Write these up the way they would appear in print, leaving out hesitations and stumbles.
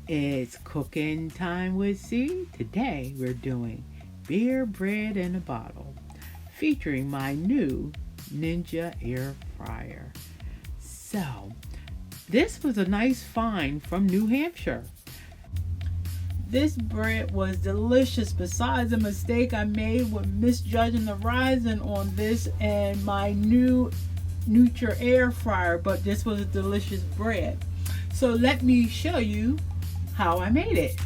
It's cooking time with C. Today we're doing beer bread in a bottle featuring my new Ninja air fryer. So, this was a nice find from New Hampshire. This bread was delicious. Besides a mistake I made with misjudging the rising on this and my new Nutra air fryer, but this was a delicious bread. So let me show you how I made it.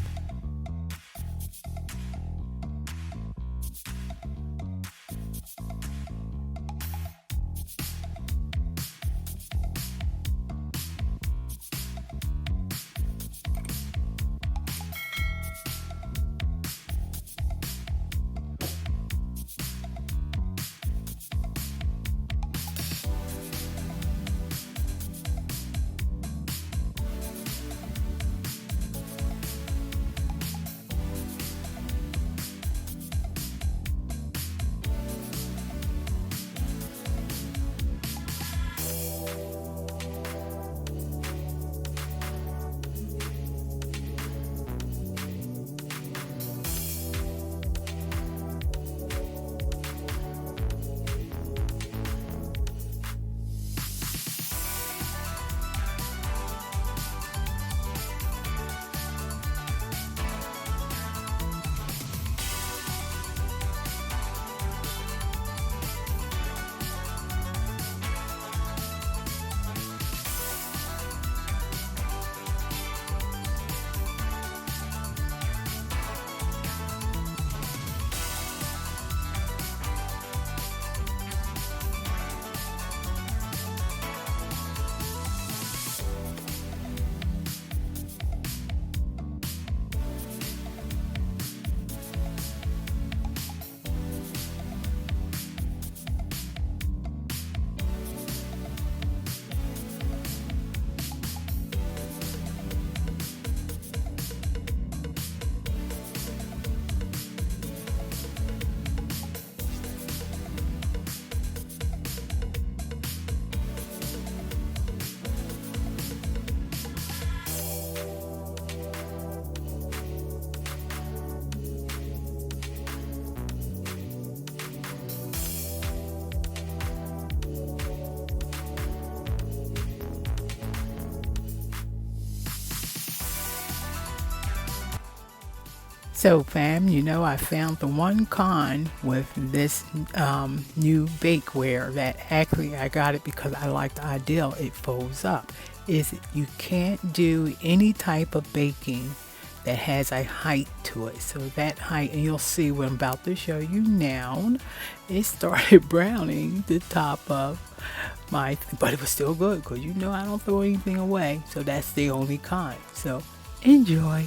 So, fam, I found the one con with this new bakeware that actually I got it because I like the idea it folds up. Is you can't do any type of baking that has a height to it. So that height, and you'll see what I'm about to show you now, it started browning the top of but it was still good because I don't throw anything away. So that's the only con. So enjoy.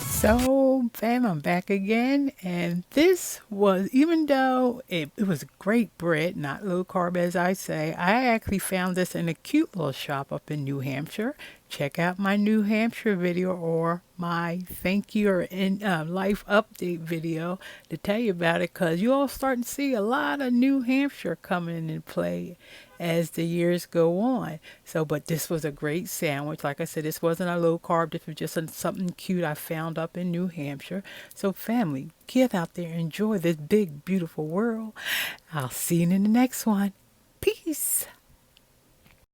So, fam, I'm back again, and this was, even though it was great bread, not low carb as I say, I actually found this in a cute little shop up in New Hampshire. Check out my New Hampshire video or my thank you or life update video to tell you about it because you all starting to see a lot of New Hampshire coming into play as the years go on. So, but this was a great sandwich. Like I said, this wasn't a low carb. This was just something cute I found up in New Hampshire. So, family, get out there, enjoy this big, beautiful world. I'll see you in the next one. Peace.